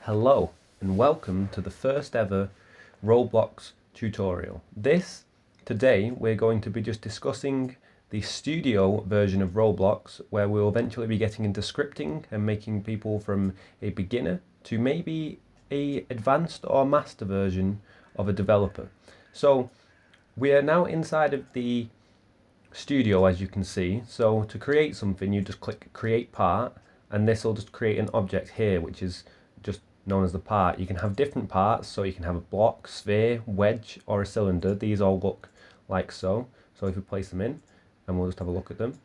Hello and welcome to the first ever Roblox tutorial. Today we're going to be just discussing the studio version of Roblox, where we'll eventually be getting into scripting and making people from a beginner to maybe a advanced or master version of a developer. So we are now inside of the studio, as you can see. So to create something, you just click create part, and this will just create an object here, which is just known as the part. You can have different parts, so you can have a block, sphere, wedge, or a cylinder. These all look like so. So if we place them in, and we'll just have a look at them.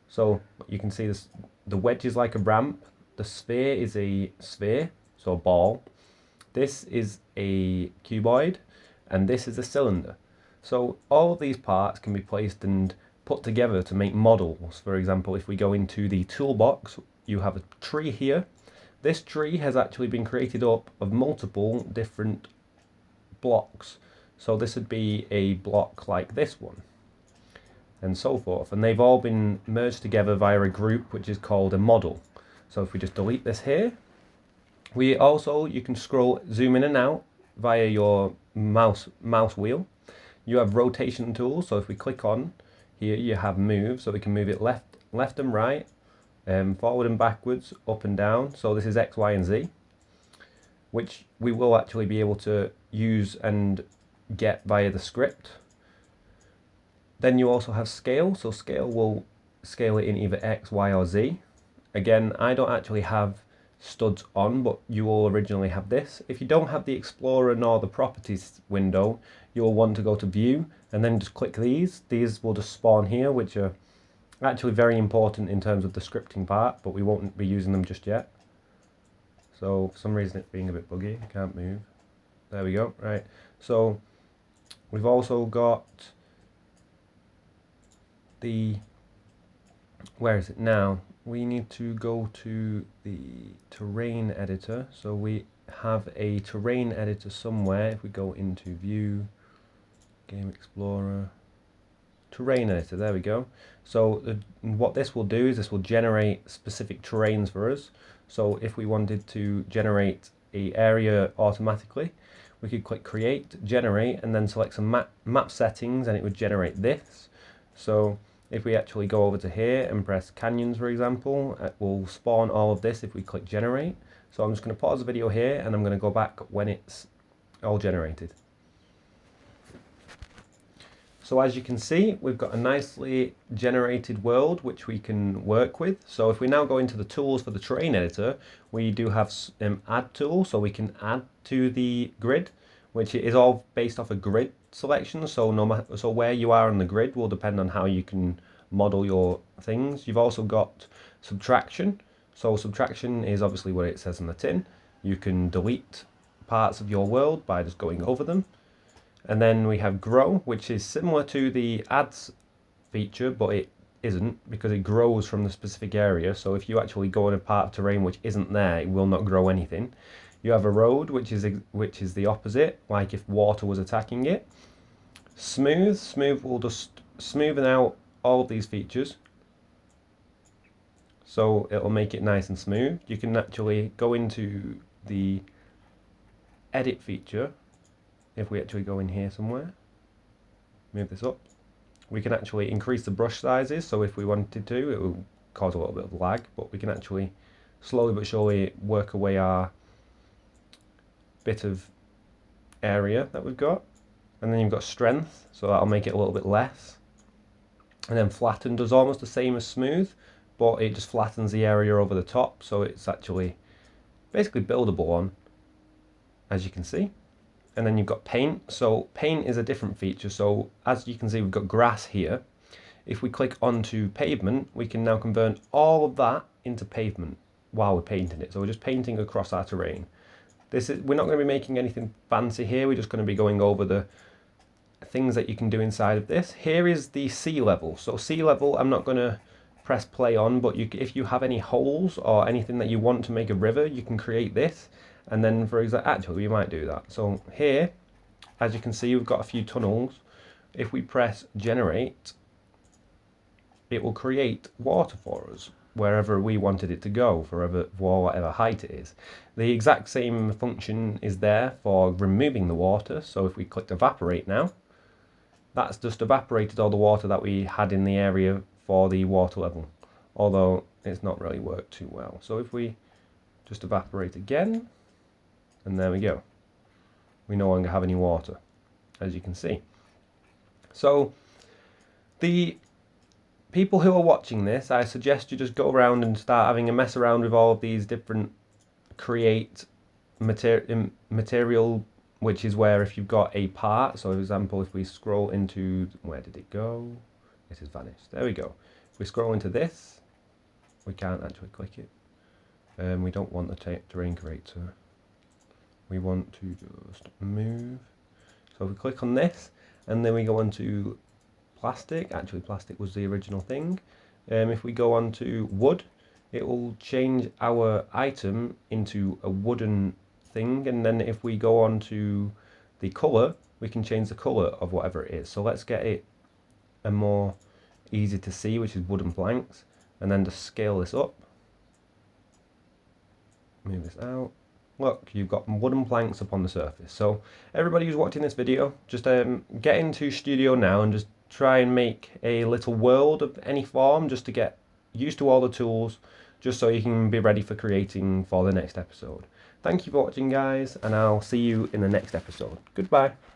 So you can see this, the wedge is like a ramp, the sphere is a sphere, so a ball. This is a cuboid, and this is a cylinder. So all of these parts can be placed and put together to make models. For example, if we go into the toolbox, you have a tree here. This tree has actually been created up of multiple different blocks. So this would be a block like this one, and so forth. And they've all been merged together via a group, which is called a model. So if we just delete this here, you can zoom in and out via your mouse wheel. You have rotation tools. So if we click on here, you have move, so we can move it left and right, forward and backwards, up and down. So this is X, Y, and Z, which we will actually be able to use and get via the script. Then you also have scale. So scale will scale it in either X, Y, or Z. Again, I don't actually have studs on, but you will originally have this. If you don't have the Explorer nor the properties window, you will want to go to view and then just click these. These will just spawn here, which are actually very important in terms of the scripting part, but we won't be using them just yet. So for some reason it's being a bit buggy, I can't move. There we go, right. So we've also got where is it now? We need to go to the terrain editor. So we have a terrain editor somewhere. If we go into view, game explorer, terrain editor, there we go. So what this will do is this will generate specific terrains for us. So if we wanted to generate an area automatically, we could click create, generate, and then select some map settings, and it would generate this. So if we actually go over to here and press canyons, for example, it will spawn all of this if we click generate. So I'm just going to pause the video here, and I'm going to go back when it's all generated. So as you can see, we've got a nicely generated world which we can work with. So if we now go into the tools for the terrain editor, we do have add tool, so we can add to the grid, which is all based off a grid selection. So so where you are on the grid will depend on how you can model your things. You've also got subtraction. So subtraction is obviously what it says on the tin. You can delete parts of your world by just going over them. And then we have grow, which is similar to the adds feature, but it isn't, because it grows from the specific area. So if you actually go in a part of terrain which isn't there, it will not grow anything. You have erode, which is the opposite, like if water was attacking it. Smooth will just smoothen out all of these features, so it'll make it nice and smooth. You can actually go into the edit feature. If we actually go in here somewhere, move this up, we can actually increase the brush sizes. So if we wanted to, it will cause a little bit of lag, but we can actually slowly but surely work away our bit of area that we've got. And then you've got strength, so that'll make it a little bit less. And then flatten does almost the same as smooth, but it just flattens the area over the top, so it's actually basically buildable on, as you can see. And then you've got paint. So paint is a different feature. So as you can see, we've got grass here. If we click onto pavement, we can now convert all of that into pavement while we're painting it. So we're just painting across our terrain. We're not going to be making anything fancy here. We're just going to be going over the things that you can do inside of this. Here is the sea level. So sea level, I'm not going to press play on, but if you have any holes or anything that you want to make a river, you can create this. And then for example, actually we might do that. So here, as you can see, we've got a few tunnels. If we press generate, it will create water for us. wherever we wanted it to go, for whatever height it is. The exact same function is there for removing the water. So if we click evaporate now, that's just evaporated all the water that we had in the area for the water level, although it's not really worked too well. So if we just evaporate again, and there we go, we no longer have any water, as you can see. So the people who are watching this, I suggest you just go around and start having a mess around with all of these different create material, which is where if you've got a part, so for example, if we scroll into, where did it go? It has vanished. There we go. If we scroll into this, we can't actually click it. We don't want the terrain creator. We want to just move. So if we click on this, and then we go on to plastic. Actually, plastic was the original thing. If we go on to wood, it will change our item into a wooden thing. And then if we go on to the color, we can change the color of whatever it is. So let's get it a more easy to see, which is wooden planks. And then just scale this up. Move this out. Look, you've got wooden planks up on the surface. So everybody who's watching this video, just get into Studio now and just try and make a little world of any form, just to get used to all the tools, just so you can be ready for creating for the next episode. Thank you for watching, guys, and I'll see you in the next episode. Goodbye.